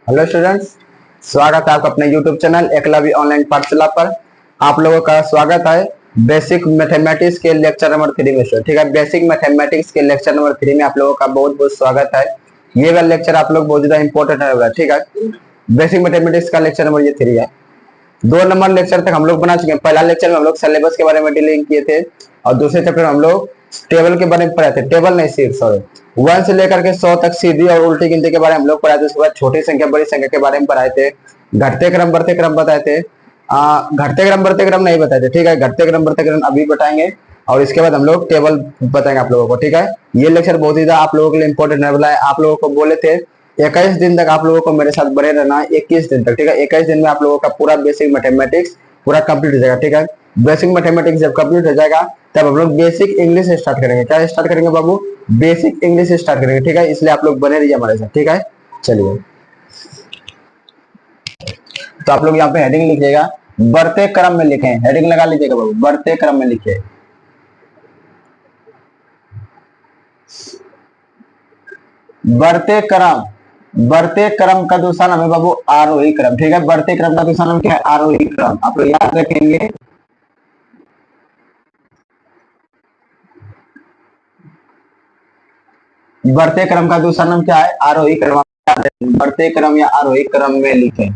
Hello students, स्वागत है आपका अपने यूट्यूब चैनल एकलव्य ऑनलाइन पाठशाला पर। आप लोगों का स्वागत है बेसिक मैथमेटिक्स के लेक्चर नंबर 3 में। ठीक है, बेसिक मैथमेटिक्स के लेक्चर नंबर 3 में आप लोगों का बहुत बहुत स्वागत है। ये वाला लेक्चर आप लोग बहुत ज्यादा इंपॉर्टेंट है। ठीक है, बेसिक मैथमेटिक्स का लेक्चर नंबर ये 3 है। 2 नंबर लेक्चर तक हम लोग बना चुके हैं। पहला लेक्चर में हम लोग सिलेबस के बारे में डीलिंग किए थे और दूसरे चैप्टर में हम लोग टेबल के बारे में पढ़ाए थे। टेबल नहीं, सीट, सॉरी, 1 से लेकर के 100 तक सीधी और उल्टी गिनती के बारे में हम लोग पढ़ाए थे। उसके बाद छोटी संख्या बड़ी संख्या के बारे में पढ़ाए थे। घटते क्रम बढ़ते क्रम बताए थे। घटते क्रम बढ़ते क्रम नहीं बताए थे। ठीक है, घटते क्रम बढ़ते क्रम अभी बताएंगे और इसके बाद हम लोग टेबल बताएंगे आप लोगों को। ठीक है, ये लेक्चर बहुत ही आप लोगों के लिए इंपॉर्टेंट है। आप लोगों को बोले थे 21 दिन तक आप लोगों को मेरे साथ बने रहना है, 21 दिन तक। ठीक है, 21 दिन में आप लोगों का पूरा बेसिक मैथमेटिक्स पूरा कंप्लीट हो जाएगा। ठीक है, बेसिक मैथमेटिक्स जब कंप्लीट हो जाएगा तब हम लोग बेसिक इंग्लिश स्टार्ट करेंगे। क्या स्टार्ट करेंगे बाबू? बेसिक इंग्लिश स्टार्ट करेंगे। ठीक है, इसलिए आप लोग बने रहिए हमारे साथ। ठीक है, चलिए, तो आप लोग यहाँ पे हेडिंग लिखिएगा, बढ़ते क्रम में लिखें। हेडिंग लगा लीजिएगा बाबू, बढ़ते क्रम में लिखिए। बढ़ते क्रम का दूसरा नाम है बाबू आरोही क्रम। ठीक है, बढ़ते क्रम का दूसरा नाम क्या है? आरोही क्रम। आप लोग याद रखेंगे। बढ़ते क्रम का दूसरा नाम क्या है? आरोही क्रम। बढ़ते क्रम या आरोही क्रम में लिखें।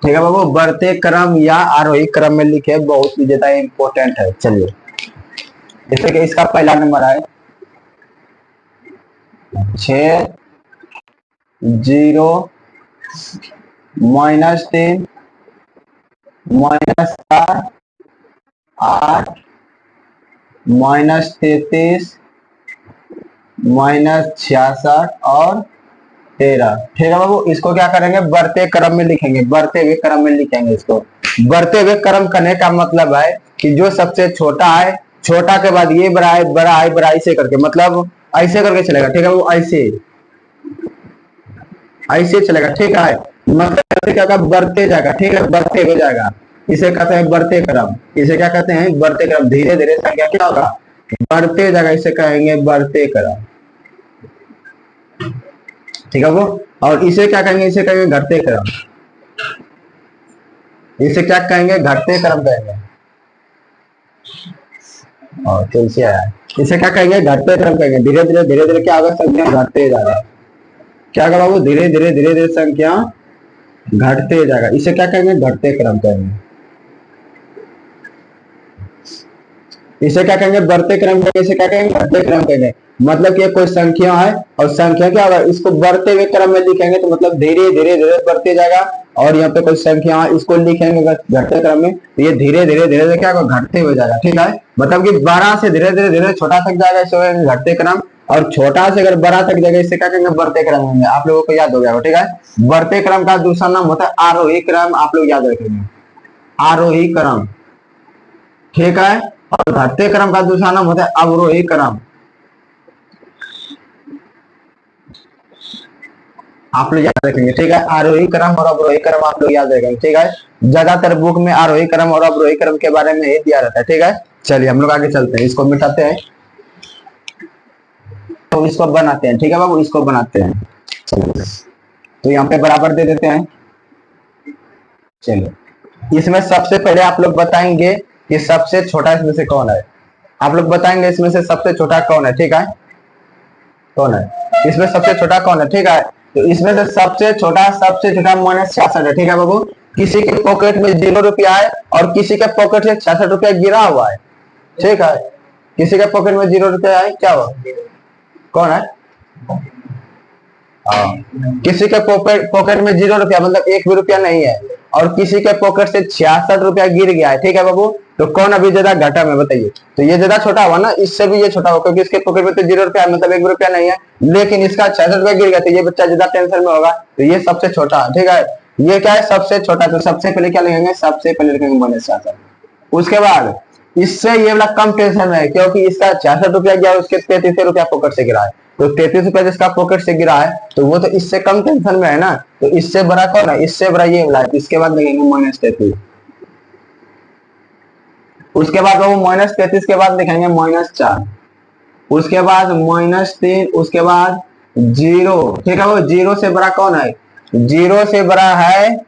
ठीक है बाबू, बढ़ते क्रम या आरोही क्रम में लिखे, बहुत ही ज्यादा इंपॉर्टेंट है। चलिए, जैसे कि इसका पहला नंबर है 6 0 -3 -4 8 -33 -66 और 13। ठीक है बाबू, इसको क्या करेंगे? बढ़ते क्रम में लिखेंगे। बढ़ते हुए क्रम में लिखेंगे इसको। बढ़ते हुए क्रम करने का मतलब है कि जो सबसे छोटा है, छोटा के बाद ये बड़ा है, बड़ा है, बड़ा, ऐसे करके, मतलब ऐसे करके चलेगा। ठीक है वो ऐसे ऐसे चलेगा। ठीक है, मतलब क्या बढ़ते जाएगा। ठीक है, बढ़ते हो जाएगा, इसे कहते हैं बढ़ते क्रम। इसे क्या कहते हैं? बढ़ते क्रम। धीरे धीरे संख्या क्या होगा? बढ़ते जाएगा, इसे कहेंगे बढ़ते क्रम। ठीक है वो, और इसे क्या कहेंगे? इसे कहेंगे घटते क्रम। इसे क्या कहेंगे? घटते क्रम कहेंगे। और तुलसी आया, इसे क्या कहेंगे? घटते क्रम कहेंगे। धीरे धीरे धीरे धीरे क्या होगा? संख्या घटते जाएगा। क्या होगा बाबू? धीरे धीरे धीरे धीरे संख्या घटते जाएगा, इसे क्या कहेंगे? घटते क्रम कहेंगे। इसे क्या कहेंगे? बढ़ते क्रम कहेंगे। इसे क्या कहेंगे? घटते क्रम कहेंगे। मतलब कि कोई संख्या है और संख्या क्या होगा? इसको बढ़ते हुए क्रम में लिखेंगे तो मतलब धीरे धीरे धीरे बढ़ते जाएगा। और यहाँ पे कोई संख्या है, इसको लिखेंगे घटते क्रम में तो ये धीरे धीरे धीरे धीरे क्या होगा? घटते हुए जाएगा। ठीक है, मतलब कि बड़ा से धीरे धीरे धीरे छोटा तक जाएगा, इसे घटते क्रम। और छोटा से अगर बड़ा तक जाएगा, इसे क्या कहेंगे? बढ़ते क्रम होंगे। आप लोगों को याद हो गया। ठीक है, बढ़ते क्रम का दूसरा नाम होता है आरोही क्रम। आप लोग याद रखेंगे, आरोही क्रम। ठीक है, और घटते क्रम का दूसरा नाम होता है अवरोही क्रम। आप लोग याद रखेंगे। ठीक है, आरोही क्रम और अवरोही क्रम आप लोग याद रखेंगे। ठीक है, ज्यादातर बुक में आरोही क्रम और अवरोही क्रम के बारे में ही दिया रहता है। ठीक है, चलिए हम लोग आगे चलते हैं, इसको मिटाते हैं तो इसको बनाते हैं। ठीक है बाबू, इसको बनाते हैं। चलिए, तो यहाँ पे बराबर दे देते हैं। चलिए, इसमें सबसे पहले आप लोग बताएंगे कि सबसे छोटा इसमें से कौन है। आप लोग बताएंगे इसमें से सबसे छोटा कौन है। ठीक है, कौन है इसमें सबसे छोटा? कौन है? ठीक है, तो इसमें से सबसे छोटा -66 है। ठीक है बाबू, किसी के पॉकेट में 0 रुपया है और किसी के पॉकेट से 66 रुपया गिरा हुआ है। ठीक है, किसी के पॉकेट में 0 रुपया है, क्या हुआ? कौन है? किसी के पॉकेट में 0 रुपया मतलब 1 भी रुपया नहीं है और किसी के पॉकेट से 66 रुपया गिर गया है। ठीक है बाबू, तो कौन अभी ज्यादा घटा में बताइए? तो ये ज्यादा छोटा हुआ ना, इससे भी ये छोटा हुआ, क्योंकि इसके पॉकेट में तो 0 रुपया मतलब 1 रुपया नहीं है, लेकिन इसका 66 रुपया गिर गया तो ये बच्चा ज्यादा टेंशन में होगा, तो ये सबसे छोटा। ठीक है, ये क्या है? सबसे छोटा। तो सबसे पहले क्या लिखेंगे? सबसे पहले लिखेंगे -66। उसके बाद इससे ये वाला कम टेंशन है, क्योंकि इसका 66 रुपया गया, उसके 33 रुपया पॉकेट से गिरा है। तो 33 रुपया जिसका पॉकेट से गिरा है तो वो तो इससे कम टेंशन में है ना। तो इससे बड़ा कौन है? इससे बड़ा ये वाला है। इसके बाद लिखेंगे -33। उसके बाद वो -33 के बाद लिखेंगे -4। उसके बाद -3, उसके बाद 0। ठीक है, वो 0 से बड़ा कौन है? 0 से बड़ा है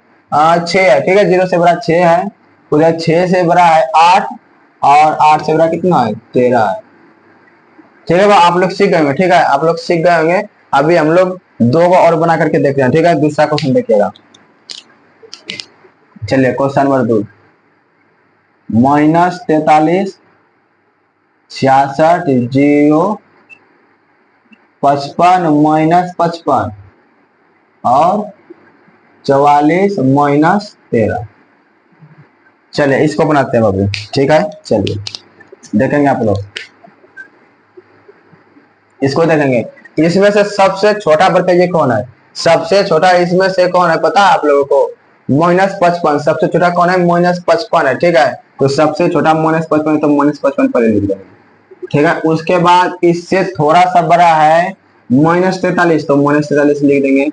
6 है। ठीक है, 0 से बड़ा 6 है। उधर 6 से बड़ा है 8, और 8 से बड़ा कितना है? 13 है। ठीक है, वो आप लोग सीख गए होंगे। ठीक है, आप लोग सीख गए होंगे। अभी हम लोग 2 को और बना करके देखते हैं। ठीक है, दूसरा क्वेश्चन देखिएगा। चलिए क्वेश्चन नंबर 2, -43, 66, 0, 55, -55 और 44, -13। चलिए इसको बनाते हैं बाबू। ठीक है, चलिए देखेंगे आप लोग, इसको देखेंगे। इसमें से सबसे छोटा बताइए कौन है? सबसे छोटा इसमें से कौन है पता है आप लोगों को? -55। सबसे छोटा कौन है? -55 है। ठीक है, तो सबसे छोटा -55, तो -55 पर लिख देंगे। ठीक है, उसके बाद इससे थोड़ा सा बड़ा है -43, तो -43 लिख देंगे।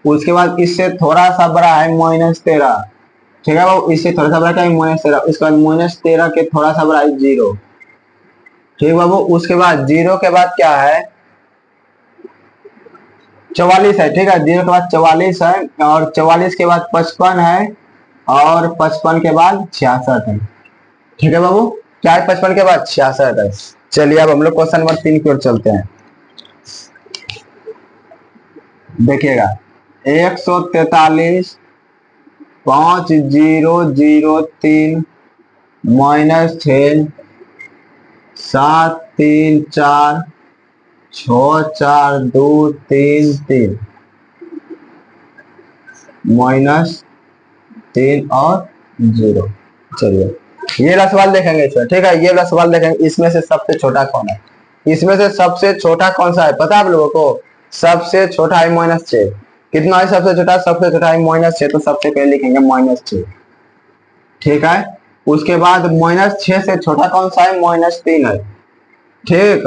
उसके बाद इससे थोड़ा सा बड़ा है -13। ठीक है, वो इससे थोड़ा सा बड़ा क्या है? -13। उसके बाद -13 के थोड़ा सा बड़ा है 0। ठीक है बाबू, उसके बाद 0 के बाद क्या है? 44 है। ठीक है, 0 के बाद 44 है, और 44 के बाद 55 है, और 55 के बाद 66 है। ठीक है बाबू, क्या है? 55 के बाद 66 है। चलिए अब हम लोग क्वेश्चन नंबर 3 की ओर चलते हैं। देखिएगा, 143, 5003 -6, 734, 64233 -3 और 0। चलिए ये वाला सवाल देखेंगे इसमें। ठीक है, ये वाला सवाल देखेंगे। इसमें से सबसे छोटा कौन है? इसमें से सबसे छोटा कौन सा है पता है आप लोगों को? सबसे छोटा है -6। कितना है सबसे छोटा? सबसे छोटा है -6, तो सबसे पहले लिखेंगे -6। ठीक है, उसके बाद -6 से छोटा कौन सा है? -3 है। ठीक,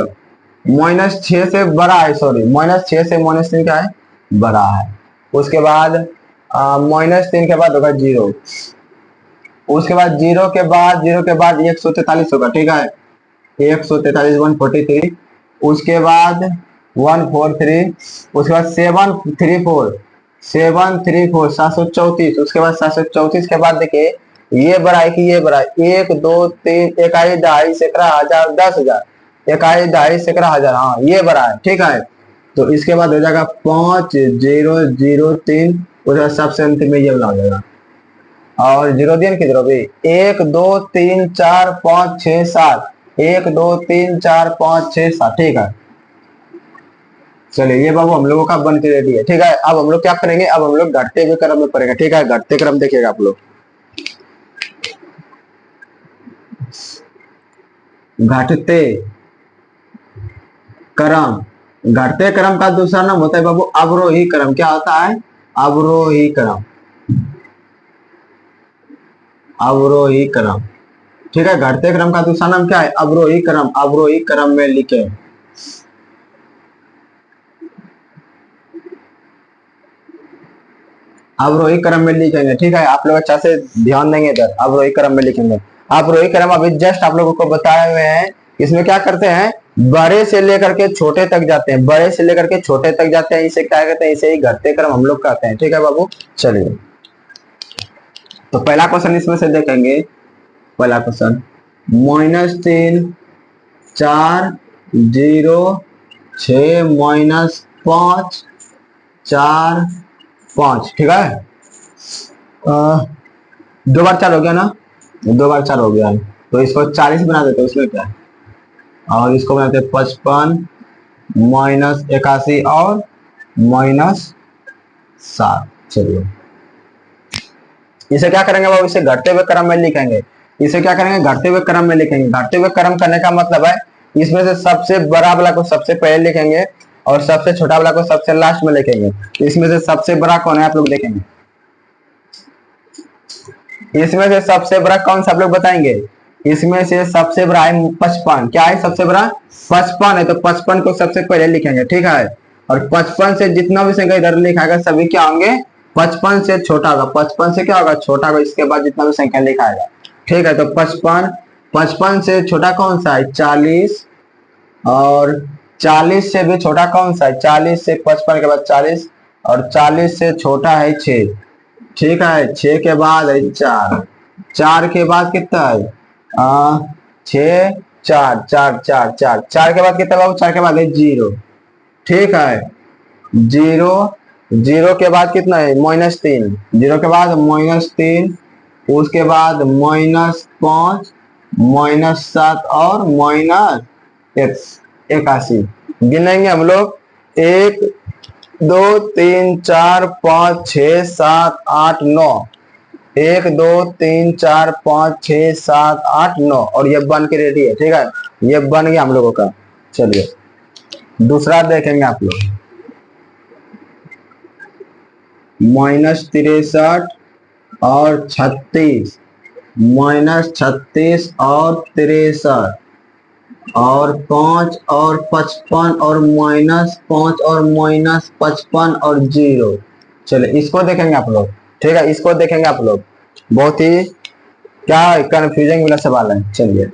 -6 से बड़ा है, सॉरी, -6 से -3 क्या है? बड़ा है। उसके बाद -3 के बाद होगा 0। उसके बाद 0 के बाद 143 होगा। ठीक है, 143, 143। उसके बाद 143, उसके बाद 734, 734, 734। उसके बाद 734 के बाद देखिए, ये बड़ा है कि ये बड़ा है? 1 2 3, 1 2 11 हजार 10,000, 1 2 11 हजार, हाँ ये बड़ा है। ठीक है, तो इसके बाद हो जाएगा 5003। उसके बाद सबसे अंतिम में ये वाला हो जाएगा, और 0 दिया किधर भी? 1 2 3 4 5 6 7, 1 2 3 4 5 6 7। ठीक है, चलिए ये बाबू हम लोगों का बन के रेडी है। ठीक है, अब हम लोग क्या करेंगे? अब हम लोग घटते हुए क्रम में पढ़ेंगे। ठीक है, घटते क्रम देखिएगा आप लोग। घटते क्रम, घटते क्रम का दूसरा नाम होता है बाबू अवरोही क्रम। क्या होता है? अवरोही क्रम, अवरोही क्रम। ठीक है, घटते क्रम का दूसरा नाम क्या है? अवरोही क्रम। अवरोही क्रम में लिखे, अवरोही क्रम में लिखेंगे। ठीक है, आप लोग अच्छा से ध्यान देंगे इधर, अवरोही क्रम में लिखेंगे। अवरोही क्रम अभी जस्ट आप लोगों को बताए हुए हैं। इसमें क्या करते हैं? बड़े से लेकर के छोटे तक जाते हैं, बड़े से लेकर के छोटे तक जाते हैं। इसे क्या कहते हैं? इसे ही घटते क्रम हम लोग कहते हैं। ठीक है बाबू, चलिए तो पहला क्वेश्चन इसमें से देखेंगे। पहला क्वेश्चन, -3 4 0 6 -5 4 5। ठीक है, 2 बार 4 हो गया ना? 2 बार 4 हो गया है, तो इसको 40 बना देते हैं। उसमें क्या है? और इसको बनाते हैं 55 -81 और -7। चलिए इसे क्या करेंगे बाबू? इसे घटते हुए क्रम में लिखेंगे। इसे क्या करेंगे? घटते हुए क्रम में लिखेंगे। घटते हुए क्रम करने का मतलब है इसमें से सबसे बड़ा वाला को सबसे पहले लिखेंगे, और सबसे छोटा वाला को सबसे लास्ट में लिखेंगे। इसमें से सबसे बड़ा कौन है आप लोग देखेंगे। इसमें से सबसे बड़ा कौन सा आप लोग बताएंगे? इसमें से सबसे बड़ा है 55। क्या है सबसे बड़ा? 55 है, तो 55 को सबसे पहले लिखेंगे। ठीक है, और 55 से जितना भी संख्या इधर लिखाएगा सभी क्या होंगे? 55 से छोटा होगा। 55 से क्या होगा? छोटा होगा। इसके बाद जितना भी संख्या लिखाएगा। ठीक है, तो 55, 55 से छोटा कौन सा है? 40, और 40 से भी छोटा कौन सा है? 40 से 55 के बाद 40, और 40 से छोटा है 6। ठीक है, 6 के बाद है 4, 4 के बाद कितना है? 6, 4, 4, 4, 4, 4 के बाद कितना बाबू? 4 के बाद है 0। ठीक है, 0, 0 के बाद कितना है? -3, 0 के बाद -3, उसके बाद -5, -7 और -81। गिनेंगे हम लोग, 1, 2, 3, 4, 5, 6, 7, 8, 9। 1, 2, 3, 4, 5, 6, 7, 8, 9, और ये बन के रेडी है। ठीक है, ये बन गया हम लोगों का। चलिए दूसरा देखेंगे आप लोग। -63 और 36, -36 और 63, और 5 और 55, और -5 और -55 और 0। चलिए इसको देखेंगे आप लोग। ठीक है, इसको देखेंगे आप लोग। बहुत ही क्या कंफ्यूजिंग वाला सवाल है। चलिए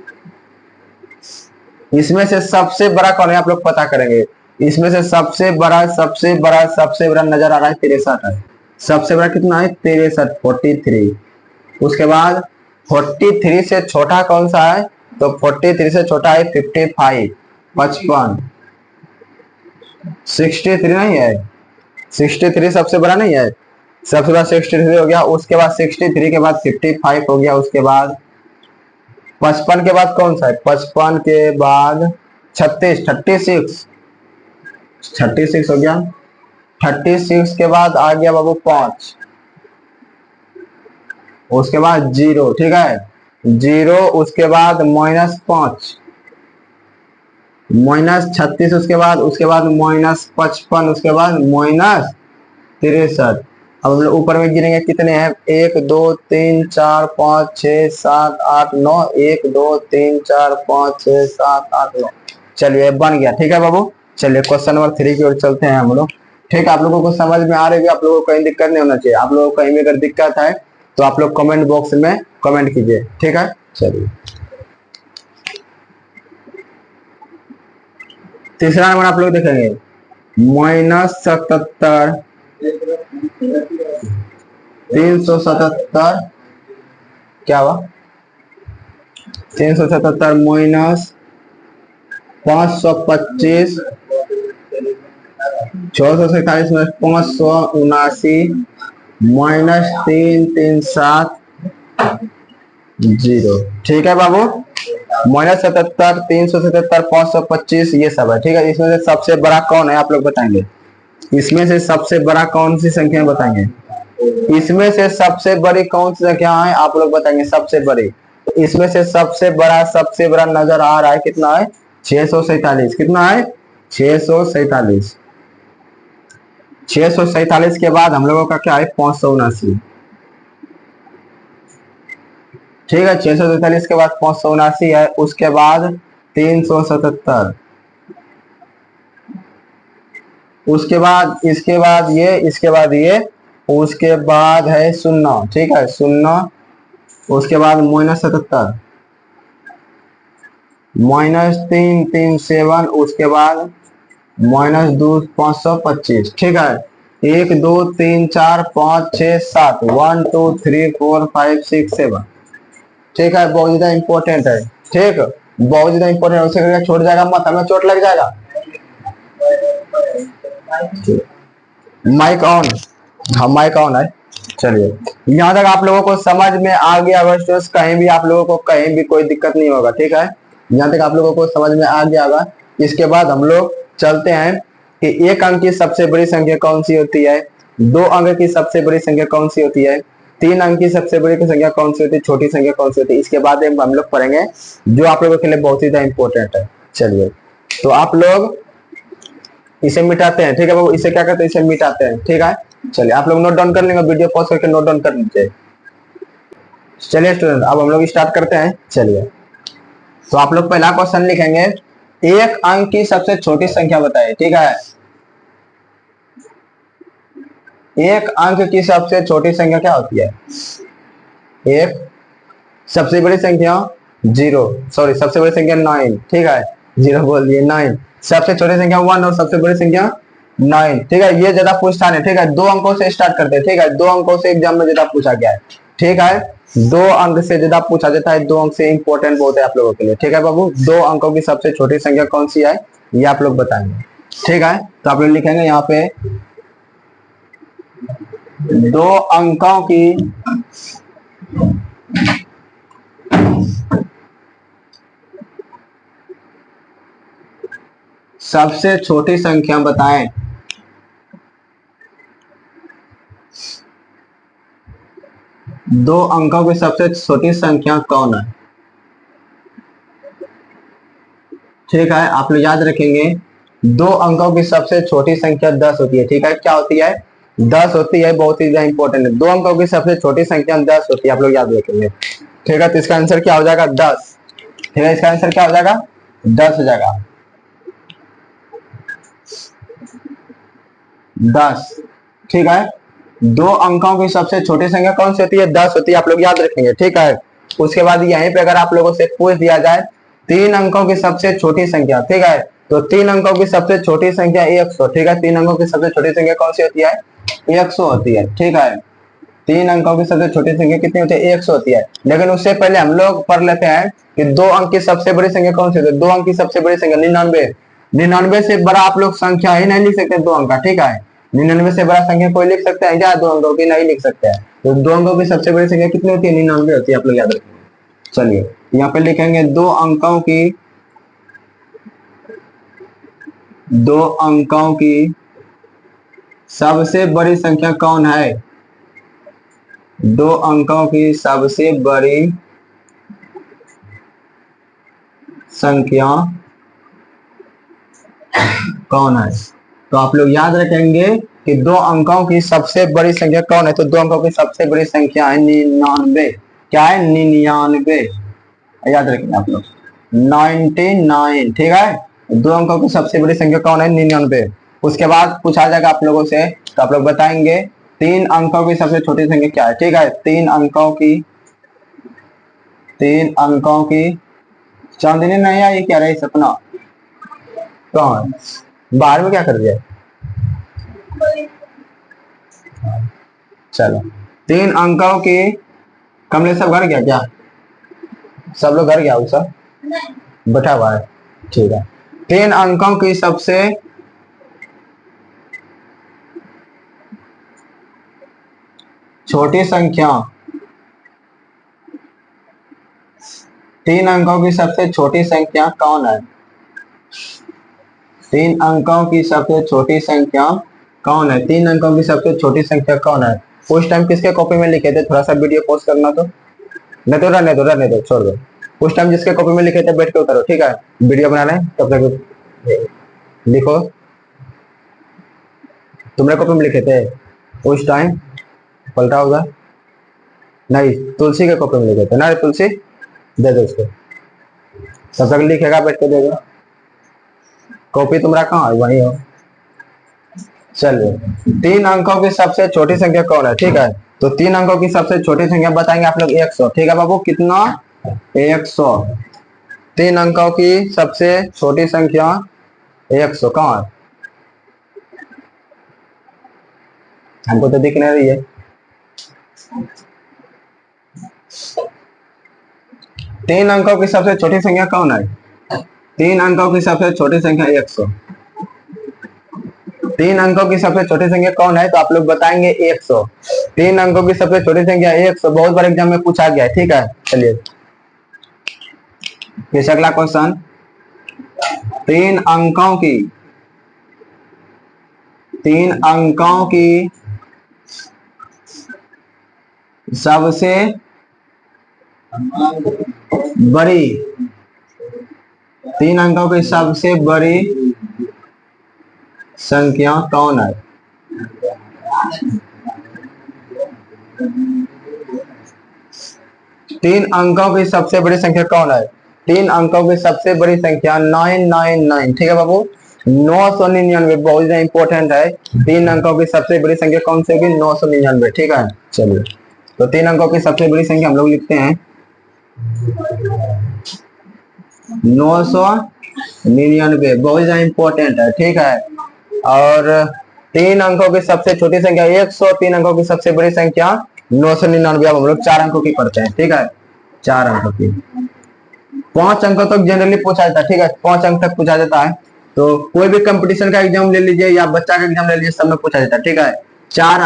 इसमें से सबसे बड़ा कौन है आप लोग पता करेंगे। इसमें से सबसे बड़ा नजर आ रहा है 63 है। सबसे बड़ा कितना है? 63, 43। उसके बाद 43 से छोटा कौन सा है? तो 43 से छोटा है 55, 55। 63 नहीं है? 63 सबसे बड़ा नहीं है? सबसे बड़ा 63 हो गया। उसके बाद 63 के बाद 55 हो गया। उसके बाद 55 के बाद कौन सा है? 55 के बाद 36, 36 हो गया। 36 के बाद आ गया बाबू 5, उसके बाद 0। ठीक है, 0, उसके बाद -5, -36, उसके बाद -55, उसके बाद -63। अब हम लोग ऊपर में गिनेंगे कितने हैं? 1, 2, 3, 4, 5, 6, 7, 8, 9। 1, 2, 3, 4, 5, 6, 7, 8, 9। चलिए बन गया। ठीक है बाबू, चलिए क्वेश्चन नंबर 3 की ओर चलते हैं हम लोग। ठीक है, आप लोगों को समझ में आ रही है? आप लोगों को कहीं दिक्कत नहीं होना चाहिए। आप लोगों को कहीं भी अगर दिक्कत है तो आप लोग कमेंट बॉक्स में कमेंट कीजिए। ठीक है, चलिए तीसरा नंबर आप लोग देखेंगे। -77, 377, क्या हुआ? 377 -525, 647 में 579, -337, 0। ठीक है बाबू, -77, 377, 525 ये सब है। ठीक है, इसमें से सबसे बड़ा कौन है आप लोग बताएंगे? इसमें से सबसे बड़ा कौन सी संख्या बताएंगे? इसमें से सबसे बड़ी कौन सी संख्या है आप लोग बताएंगे? सबसे बड़ी, तो इसमें से सबसे बड़ा नजर आ रहा है कितना है? 647। कितना है? 647। 647 के बाद हम लोगों का क्या है? 579। ठीक है, 647 के बाद 579 है। उसके बाद 377, उसके बाद इसके बाद ये, इसके बाद ये, उसके बाद है 0। ठीक है, 0। उसके बाद -77, -337, उसके बाद -2, 525। ठीक है, 1, 2, 3, 4, 5, 6, 7, 1, 2, 3, 4, 5, 6, 7। ठीक है, बहुत ज्यादा इंपॉर्टेंट है। ठीक, बहुत ज्यादा इंपॉर्टेंट है। उसे छोड़ जाएगा मत, हमें चोट लग जाएगा। माइक ऑन, हाँ माइक ऑन है। चलिए यहाँ तक आप लोगों को समझ में आ गया? अवश्य कहीं भी आप लोगों को कहीं भी कोई दिक्कत नहीं होगा। ठीक है, यहाँ तक आप लोगों को समझ में आ गया होगा। इसके बाद हम लोग चलते हैं कि 1 अंक की सबसे बड़ी संख्या कौन सी होती है? 2 अंक की सबसे बड़ी संख्या कौन सी होती है? 3 अंक की सबसे बड़ी संख्या कौन सी होती है? छोटी संख्या कौन सी होती है? इसके बाद हम लोग पढ़ेंगे जो आप लोगों के लिए बहुत ही इंपॉर्टेंट है। चलिए तो आप लोग इसे मिटाते हैं। ठीक है बाबू, इसे क्या करते हैं? इसे मिटाते हैं। ठीक है, चलिए आप लोग नोट डाउन कर लेंगे, वीडियो पॉज करके नोट डाउन कर लीजिए। चलिए स्टूडेंट, अब हम लोग स्टार्ट करते हैं। चलिए तो आप लोग पहला क्वेश्चन लिखेंगे, 1 अंक की सबसे छोटी संख्या बताइए। ठीक है, 1 अंक की सबसे छोटी संख्या क्या होती है? एक सबसे बड़ी संख्या 0, सॉरी सबसे बड़ी संख्या 9। ठीक है, जीरो बोल दिए, 9। सबसे छोटी संख्या 1 और सबसे बड़ी संख्या 9। ठीक है, ये ज्यादा पूछता नहीं। ठीक है, 2 अंकों से स्टार्ट करते हैं। ठीक है, 2 अंकों से एग्जाम में ज्यादा पूछा गया है। ठीक है, 2 अंक से ज्यादा पूछा जाता है। 2 अंक से इंपॉर्टेंट बहुत है आप लोगों के लिए। ठीक है बाबू, 2 अंकों की सबसे छोटी संख्या कौन सी है, ये आप लोग बताएंगे। ठीक है, तो आप लोग लिखेंगे यहाँ पे 2 अंकों की सबसे छोटी संख्या बताएं। दो अंकों की सबसे छोटी संख्या कौन है। ठीक है, आप लोग याद रखेंगे 2 अंकों की सबसे छोटी संख्या 10 होती है। ठीक है, क्या होती है, 10 होती है। बहुत ही इंपॉर्टेंट है, 2 अंकों की सबसे छोटी संख्या 10 होती है, आप लोग याद रखेंगे। ठीक है, तो इसका आंसर क्या हो जाएगा, 10। ठीक है, इसका आंसर क्या हो जाएगा, 10 हो जाएगा, 10। ठीक है, 2 अंकों की सबसे छोटी संख्या कौन सी होती है, 10 होती है, आप लोग याद रखेंगे। ठीक है, उसके बाद यहीं पे अगर आप लोगों से पूछ दिया जाए 3 अंकों की सबसे छोटी संख्या। ठीक है, तो 3 अंकों की सबसे छोटी संख्या 100। ठीक है, 3 अंकों की सबसे छोटी संख्या कौन सी होती है, 100 होती है। ठीक है, 3 अंकों की सबसे छोटी संख्या कितनी होती है, 100 होती है। लेकिन उससे पहले हम लोग पढ़ लेते हैं कि 2 अंक की सबसे बड़ी संख्या कौन सी होती है। 2 अंक की सबसे बड़ी संख्या 99। 99 से बड़ा आप लोग संख्या ही नहीं लिख सकते 2 अंक का। ठीक है, 99 से बड़ा संख्या कोई लिख सकता है क्या, 2 अंकों की नहीं लिख सकते हैं। तो 2 अंकों की सबसे बड़ी संख्या कितनी होती है, 99 होती है, आप लोग याद रखेंगे। चलिए यहाँ पे लिखेंगे 2 अंकों की सबसे बड़ी संख्या कौन है। 2 अंकों की सबसे बड़ी संख्या कौन है। तो आप लोग याद रखेंगे कि 2 अंकों की सबसे बड़ी संख्या कौन है। तो 2 अंकों की सबसे बड़ी संख्या है 99। क्या है, 99, याद रखेंगे आप लोग, 99। ठीक है, 2 अंकों की सबसे बड़ी संख्या कौन है, 99। उसके बाद पूछा जाएगा आप लोगों से, तो आप लोग बताएंगे 3 अंकों की सबसे छोटी संख्या क्या है। ठीक है, 3 अंकों की चांदनी नहीं आई क्या रही सपना, कौन बाहर में क्या कर दिया। चलो, 3 अंकों की, कमले सब घर गया क्या, सब लोग घर गया, सब बैठा हुआ है। ठीक है, 3 अंकों की सबसे छोटी संख्या, 3 अंकों की सबसे छोटी संख्या कौन है। 3 अंकों की सबसे छोटी संख्या कौन है, 3 अंकों की सबसे छोटी संख्या कौन है। उस टाइम किसके कॉपी में लिखे थे, थोड़ा सा वीडियो पोस्ट करना, तो नहीं तो रहने दो छोड़ दो। उस टाइम जिसके कॉपी में लिखे थे बैठ के उतारो। ठीक है, वीडियो बना रहे हैं तब तक लिखो। तुमने कॉपी में लिखे थे उस टाइम, पलटा होगा नहीं, तुलसी के कॉपी में लिखे थे ना, तुलसी दे दो उसको, तब तक लिखेगा बैठ के देगा। कॉपी तुम्हारा कहाँ है, वही हो। चलिए, 3 अंकों की सबसे छोटी संख्या कौन है। ठीक है, तो 3 अंकों की सबसे छोटी संख्या बताएंगे आप लोग 100। ठीक है बाबू, कितना, 100। 3 अंकों की सबसे छोटी संख्या 100 कहाँ है, हमको तो दिख नहीं रही है। 3 अंकों की सबसे छोटी संख्या कौन है, 3 अंकों की सबसे छोटी संख्या 100। 3 अंकों की सबसे छोटी संख्या कौन है, तो आप लोग बताएंगे 100। 3 अंकों की सबसे छोटी संख्या 100, बहुत बार एग्जाम में पूछा गया है। ठीक है, चलिए फिर अगला क्वेश्चन, 3 अंकों की सबसे बड़ी, 3 अंकों की सबसे बड़ी संख्या कौन है। तीन अंकों की सबसे बड़ी संख्या कौन है, 3 अंकों की सबसे बड़ी संख्या 999। ठीक है बाबू, 999 बहुत इंपॉर्टेंट है। 3 अंकों की सबसे बड़ी संख्या कौन सी होगी, 999। ठीक है, चलिए तो 3 अंकों की सबसे बड़ी संख्या हम लोग लिखते हैं 999। 99 बहुत ज्यादा इंपॉर्टेंट है, ठीक है। और 3 अंकों की सबसे छोटी संख्या 103 अंकों की सबसे बड़ी संख्या 999। अब हम लोग 4 अंकों की पढ़ते हैं, ठीक है। 4 अंकों की 5 अंकों तक जनरली पूछा जाता है, ठीक है। 5 अंक तक पूछा जाता है, तो कोई भी कंपटीशन का एग्जाम ले लीजिए या बच्चा का एग्जाम ले लीजिए, सब में पूछा जाता है, ठीक है। 4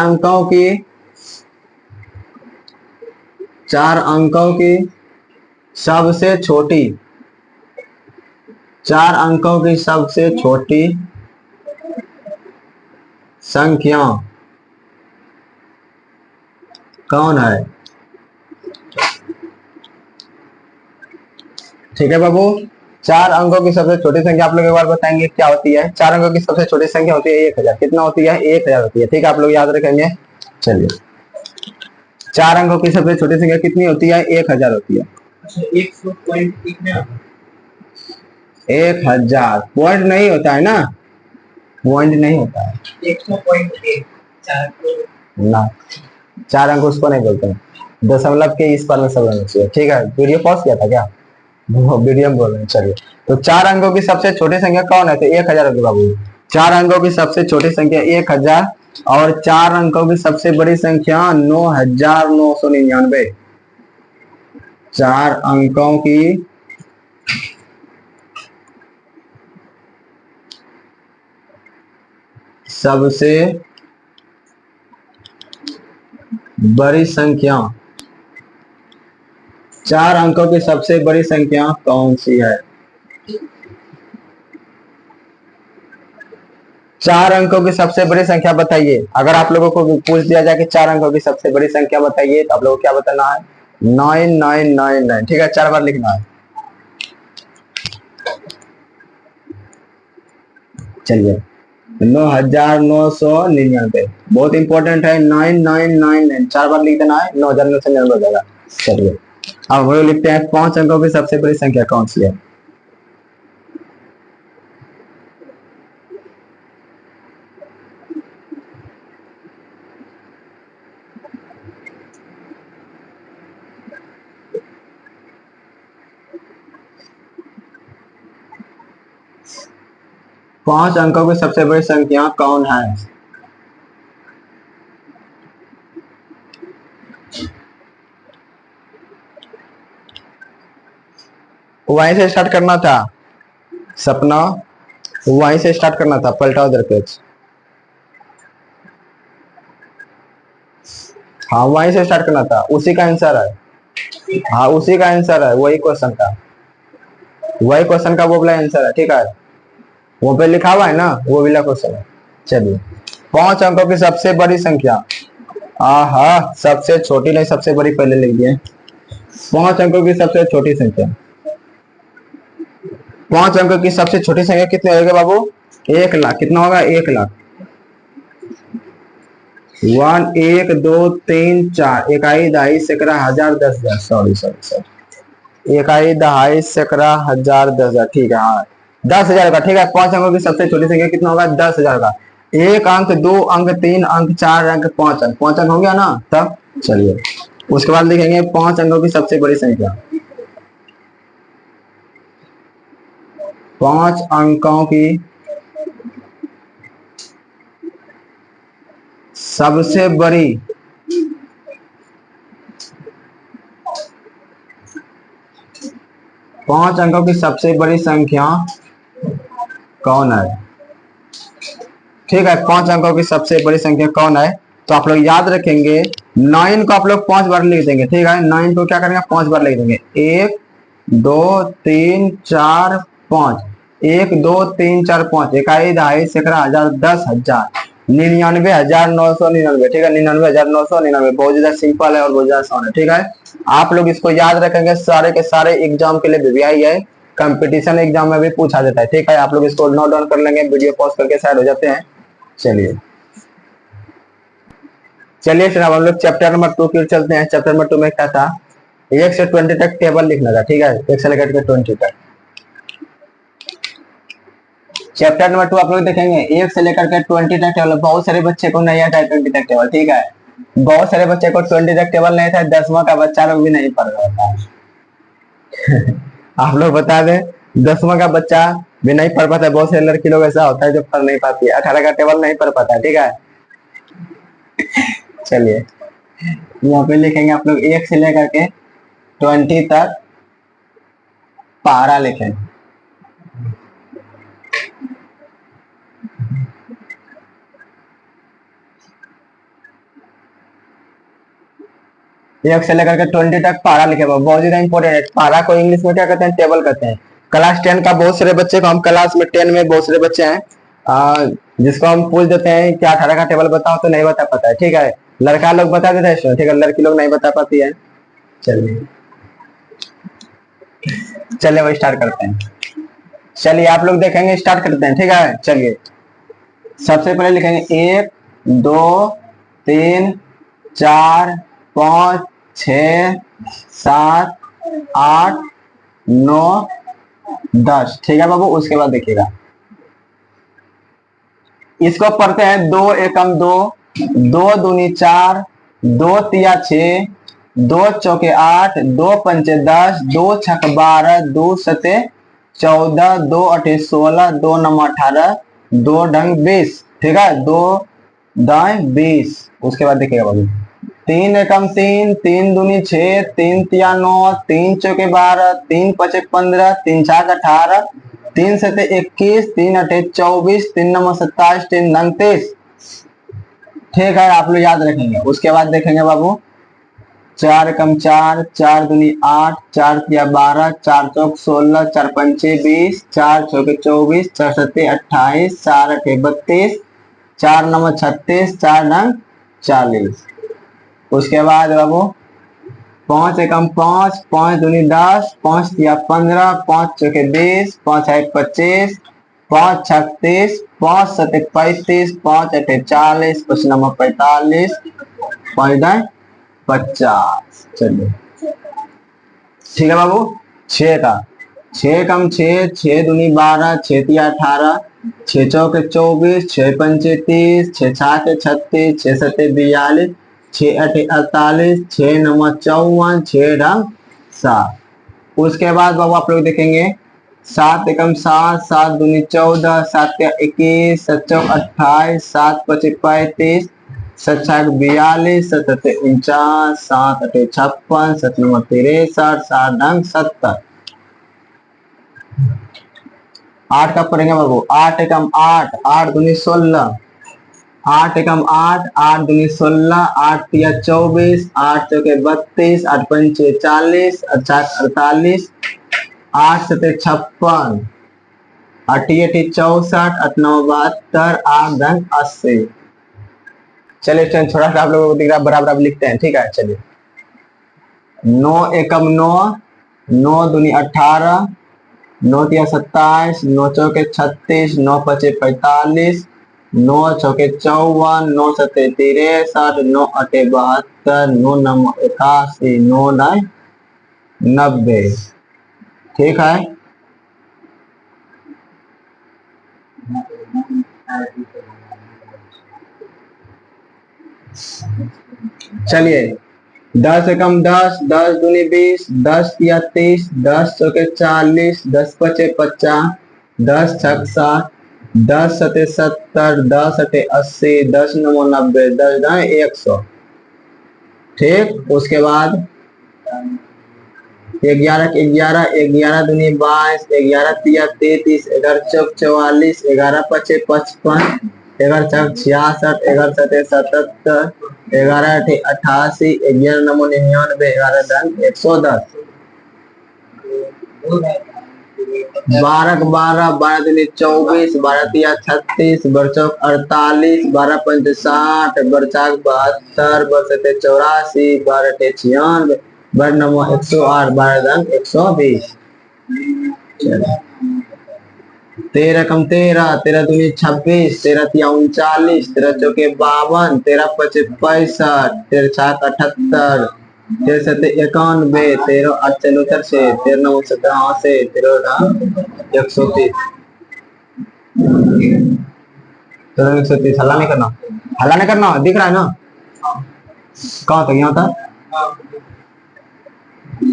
अंकों की सबसे छोटी 4 अंकों की सबसे छोटी संख्या कौन है? ठीक है बाबू, 4 अंकों की सबसे छोटी संख्या आप लोग एक बार बताएंगे क्या होती है? 4 अंकों की सबसे छोटी संख्या होती है 1000। कितना होती है? 1000 होती है, ठीक है। आप लोग याद रखेंगे। चलिए, 4 अंकों की सबसे छोटी संख्या कितनी होती है? 1000 होती है। 1000 पॉइंट नहीं होता है ना, पॉइंट नहीं होता है ना। 4 अंक उसको नहीं बोलते हैं, दशमलव के इस पर में सब रहना चाहिए, ठीक है। वीडियो पॉज किया था क्या? वीडियो में बोल रहे हैं। चलिए, तो 4 अंकों की सबसे छोटी संख्या कौन है? तो 1000 होगी बाबू। 4 अंकों की सबसे छोटी संख्या 1000 और 4 अंकों की सबसे बड़ी संख्या 9999। 4 अंकों की सबसे बड़ी संख्या 4 अंकों की सबसे बड़ी संख्या कौन सी है? 4 अंकों की सबसे बड़ी संख्या बताइए। अगर आप लोगों को पूछ दिया जाए कि 4 अंकों की सबसे बड़ी संख्या बताइए, तो आप लोगों को क्या बताना है? 9999, ठीक है। 4 बार लिखना है। चलिए, 9999 बहुत इंपॉर्टेंट है। 9999 4 बार लिख देना है, 9999 हो जाएगा। चलिए, अब हम लोग लिखते हैं 5 अंकों की सबसे बड़ी संख्या कौन सी है? पांच अंकों की सबसे बड़ी संख्या कौन है? वहीं से स्टार्ट करना था सपना, वहीं से स्टार्ट करना था। पलटाओ इधर पेज। हाँ, वहीं से स्टार्ट करना था, उसी का आंसर है। हाँ, उसी का आंसर है, वही क्वेश्चन का, वही क्वेश्चन का वो वाला आंसर है, ठीक है। वो पे लिखा हुआ है ना, वो वाला क्वेश्चन है। चलिए, 5 अंकों की सबसे बड़ी संख्या, हाँ सबसे छोटी नहीं, सबसे बड़ी पहले लिख दिए। 5 अंकों की सबसे छोटी संख्या, 5 अंकों की सबसे छोटी संख्या कितनी होगी बाबू? 1,00,000। कितना होगा? 1,00,000। 1 1 2 3 4 इकाई दहाई सैकड़ा हजार 10,000। सॉरी, इकाई दहाई सैकड़ा हजार 10,000, ठीक है। हाँ, 10,000 का, ठीक है। 5 अंकों की सबसे छोटी संख्या कितना होगा? 10,000 का। 1 अंक, 2 अंक, 3 अंक, 4 अंक, 5 अंक। 5 अंक हो गया ना तब। चलिए, उसके बाद लिखेंगे 5 अंकों की सबसे बड़ी संख्या। 5 अंकों की सबसे बड़ी 5 अंकों की सबसे बड़ी संख्या कौन है? ठीक है, 5 अंकों की सबसे बड़ी संख्या कौन है? तो आप लोग याद रखेंगे, 9 को आप लोग 5 बार लिख देंगे, ठीक है। 9 को क्या करेंगे? 5 बार लिख देंगे। 1 2 3 4 5, 1 2 3 4 5 इकाई दहाई सैकड़ा हजार 10,000 99,999, ठीक है। 99,999 बहुत ज्यादा सिंपल है और बहुत ज्यादा आसान है, ठीक है। आप लोग इसको याद रखेंगे, सारे के सारे एग्जाम के लिए वीवीआई है, कंपटीशन एग्जाम में भी पूछा जाता है, ठीक है। आप लोग इसको नोट डाउन कर लेंगे, वीडियो पॉज करके साइड हो जाते हैं। चलिए चलिए फिर हम लोग चैप्टर नंबर 2 की ओर चलते हैं। चैप्टर नंबर 2 में क्या था? 1 से 20 तक टेबल लिखना था, ठीक है। 1 से लेकर के 20 तक। चैप्टर नंबर 2 आप लोग देखेंगे 1 से लेकर के 20 तक टेबल। बहुत सारे बच्चे को नहीं आता है 20 तक टेबल, ठीक है। बहुत सारे बच्चे को 20 तक टेबल नहीं था, 10वां का बच्चा लोग भी नहीं पढ़ रहा था। आप लोग बता दें, 10वां का बच्चा भी नहीं पढ़ पाता है। बहुत से लड़की लोग ऐसा होता है जो पढ़ नहीं पाती है, 18 का टेबल नहीं पढ़ पाता है। ठीक है, चलिए यहाँ पे लिखेंगे आप लोग 1 से लेकर के 20 तक पारा लिखें। एक से लेकर के 20 तक पारा लिखे, बहुत ज्यादा इंपॉर्टेंट है। पारा को इंग्लिश में क्या कहते हैं? टेबल कहते हैं। क्लास 10 का बहुत सारे बच्चे को हम क्लास में 10 में बहुत सारे बच्चे हैं जिसको हम पूछ देते हैं क्या 18 का टेबल बताओ, तो नहीं बता पाता है। ठीक है, लड़का लोग बता देते हैं, ठीक है, लड़की लोग नहीं बता पाती है। चलिए चलिए वो स्टार्ट करते हैं। चलिए आप लोग देखेंगे, स्टार्ट करते हैं। ठीक है, चलिए सबसे पहले लिखेंगे 1 2 3 4 5 6 7 8 9 10। ठीक है बाबू, उसके बाद देखिएगा इसको पढ़ते हैं। 2 एकम 2, 2 दूनी 4, 2 तिया 6, 2 चौके 8, 2 पंचे 10, 2 छक 12, 2 सते 14, 2 अठे 16, 2 नम 18, 2 ढंग 20। ठीक है, 2 दाएं 20। उसके बाद देखिएगा बाबू 3 एकम 3, 3 दूनी 6, 3 तिया 9, 3 चौके 12, 3 पचे 15, 3 छाक 18, 3 सते 21, 3 अठे 24, 3 नंबर 27, 3 नंग 23। ठीक है, आप लोग याद रखेंगे। उसके बाद देखेंगे बाबू 4 एकम 4, 4 दूनी 8, 4 तिया 12, 4 चौक 16, 4 पंचे 20, 4 चौके 24, 4 सते 28, 4 अठे 32, 4 नंबर 36, 4 नंग 40। उसके बाद बाबू 5 एकम 5, 5 दूनी 10, 5 तिया 15, 5 चौके 20, 5 एक 25, 5 छक 30, 5 सते 35, 5 अठे 40, 5 नंबर 45, 5 दाएं 50। चलिए ठीक है बाबू 6 का 6 कम 6, 6 दूनी 12, 6 तिया 18, 6 चौके 24, 6 पंचे 30, 6 छाके 36, 6 सते 42, 6 अठे 48, 6 नंबर 54, 6 ढंग 7। उसके बाद बाबू आप लोग देखेंगे 7 एकम 7, 7 दूनी 14, 7 तिया 21, 7 चौक 28, 7 पचे 35, 7 छाक 42, 7 सते 49, 7 अठे 56, 7 नंबर 63, 7 ढंग 70। 8 का पढ़ेंगे बाबू 8 एकम 8, 8 दूनी 16, 8 एकम 8, 8 दूनी 16, 8 तिया 24, 8 चौके 32, 8 पंचे 40, 8 छाक 48, 8 सते 56, 8 अठी 64, 8 9 72, 8 ढंग 80। चलिए थोड़ा सा आप लोगों को दिख रहा बराबर आप लिखते हैं। ठीक है, चलिए 9 एकम 9, 9 दूनी 18, 9 तिया 27, 9 चौके 36, 9 पचे 45, 9 चौके 54, 9 सते 63, 9 अठे 72, 9 नम 81, 9 दाएं 90। ठीक है, चलिए 10 एकम 10, 10 दूनी 20, 10 तिया 30, 10 चौके 40, 10 पचे 50, 10 छक 60, 10 सते 70, 10 अठे 80, 10 नमो 90, 10 दाएं 100। ठीक, उसके बाद 11 11, 11 दूनी 22, 11 तिया 33, 11 चौक 44, 11 पचे 55, 11 छक 66, 11 सते 77, 11 अठे 88, 11 नमो 99, 11 ढंग 110। 12 12, 12 दूनी 24, 12 तिया 36, 12 चौक 48, 12 पंचे 60, 12 छाक 72, 12 सते 84, 12 अठे 96, 12 नमो 108, 12 ढंग 120। 13 कम 13, 13 दूनी 26, 13 तिया 39, 13 चौके 52, 13 पचे 65, 13 छाक 78, 13 सते 91, 13 8 74 से 13 9 87, 13 ढंग 130। 130 हल्ला नहीं करना, हल्ला नहीं करना, दिख रहा है ना? कहाँ तक? यहाँ था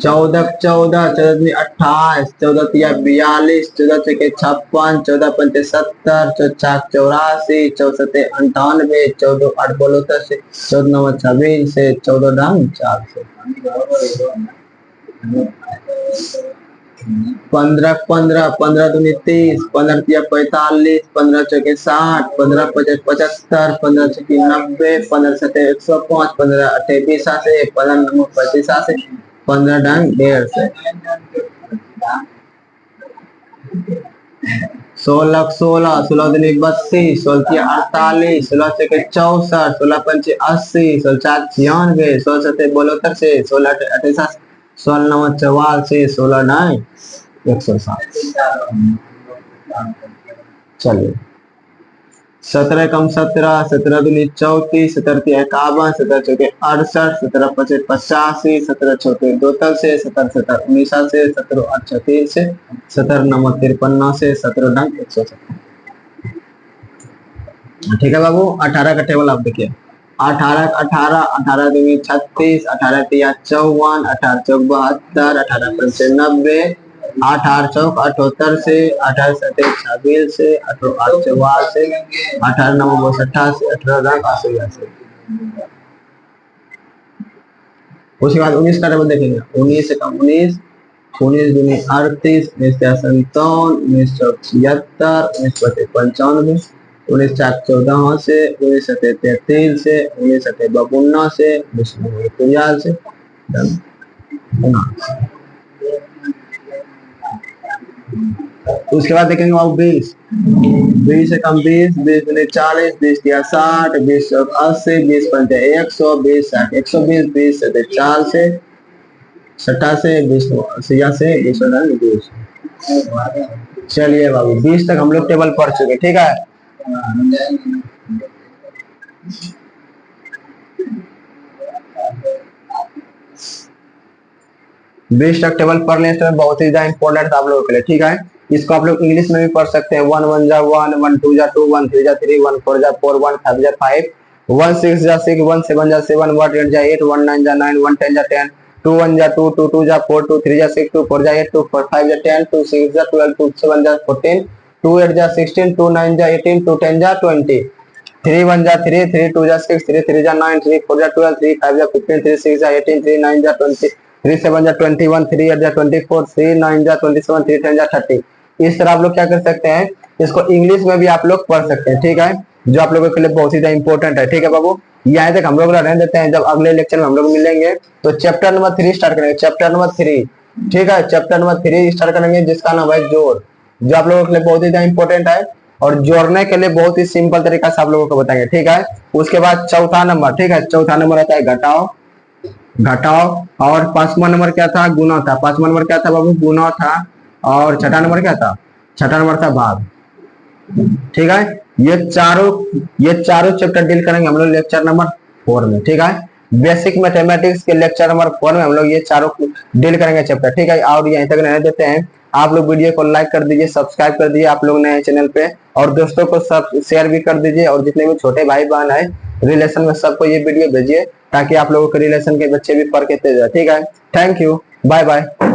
14 14 14 28 14 42 14 56 14 पंचे 70 14 84 14 98 14 8 बोलो 14 9 26 14 ढंग 4 15 15 15 दूनी 30 15 तिया 45 15 चौके 60 15 पचे 75 15 चौके 90 15 सते 105 15 अठे 20 से 15 9 25 से 15 ढंग 1.5 से 16 16 16 दूनी 32 16 तिया 48 16 चौके 64 16 पंचे 80 16 चार 96 16 सते बोलो 16 अठे 16 9 44 16 9 107। चलिए 17 कम 17 17 दूनी 34 17 तिया 51 17 चौके 68 17 पचे 85 17 चौके 2 से 17 17 19 से 17 8 36 से 17 9 53 से 17 ढंग 170। ठीक है बाबू 18 का टेबल आप देखिए 18 18 18 दूनी 36 18 तिया 54 18 चौक 72 18 पंचे 90 18 चौक 78 से 18 सते 26 से 18 8 44 से 18 9 88 18 ढंग 88। उसके बाद 19 का टेबल देखेंगे 19 से कम 19 19 दूनी 38 19 तिया 57 19 चौक 76 19 पचे 95 19 चार 14 से 19 सते 33 से 19 सते 52 से 19 53 से उसके बाद देखेंगे आप 20 20 से कम 20 20 दूनी 40 20 तिया 60 20 चौक 80 20 पंचे 100 20 60 120 20 सते 4 से 60 से 20 80 से 20 20। चलिए बाबू 20 तक हम लोग टेबल पढ़ चुके ठीक है। 20 तक टेबल पढ़ लें तो बहुत ही ज्यादा इंपॉर्टेंट आप लोगों के लिए ठीक है। इसको आप लोग इंग्लिश में भी पढ़ सकते हैं 1 1 जा 1 1 2 जा 2 1 3 जा 3 1 4 जा 4 1 5 जा 5 1 6 जा 6 1 7 जा 7 1 8 जा 8 1 9 जा 9 1 10 जा 10 2 1 जा 2 2 2 जा 4 2 3 जा 6 2 4 जा 8 2 4 5 जा 10 2 6 जा 12 2 7 जा 14 2 8 जा 16 2 9 जा 18 2 10 जा 20 3 1 जा 3 3 2 जा 6 3 3 जा 9 3 4 जा 12 3 5 जा 15 3 6 जा 18 3 9 जा 20 3 7 जा 21 3 8 जा 24 3 9 जा 27 3 10 जा 30। इस तरह आप लोग क्या कर सकते हैं इसको इंग्लिश में भी आप लोग पढ़ सकते हैं ठीक है जो आप लोगों के लिए बहुत ही ज्यादा इंपॉर्टेंट है ठीक है बाबू। यहाँ तक हम लोग रहने देते हैं, जब अगले लेक्चर में हम लोग मिलेंगे तो चैप्टर नंबर 3 स्टार्ट करेंगे। चैप्टर नंबर 3 ठीक है, चैप्टर नंबर 3 स्टार्ट करेंगे जिसका नाम है जोड़, जो आप लोगों के लिए बहुत ही ज्यादा इंपॉर्टेंट है और जोड़ने के लिए बहुत ही सिंपल तरीका से आप लोगों को बताएंगे ठीक है। उसके बाद चौथा नंबर ठीक है, चौथा नंबर आता है घटाओ, घटाओ और पांचवा नंबर क्या था गुना था, पांचवा नंबर क्या था बाबू गुना था और छठा नंबर क्या था, छठा नंबर था भाग ठीक है। ये चारों चैप्टर डील करेंगे हम लोग लेक्चर नंबर 4 में ठीक है। बेसिक मैथमेटिक्स के लेक्चर नंबर 4 में हम लोग ये चारों डील करेंगे चैप्टर ठीक है। और यहीं तक रहने देते हैं, आप लोग वीडियो को लाइक कर दीजिए, सब्सक्राइब कर दीजिए आप लोग नए चैनल पे और दोस्तों को सब शेयर भी कर दीजिए और जितने भी छोटे भाई बहन है रिलेशन में सबको ये वीडियो भेजिए ताकि आप लोगों के रिलेशन के बच्चे भी पढ़ के तेज है ठीक है। Thank you, bye bye.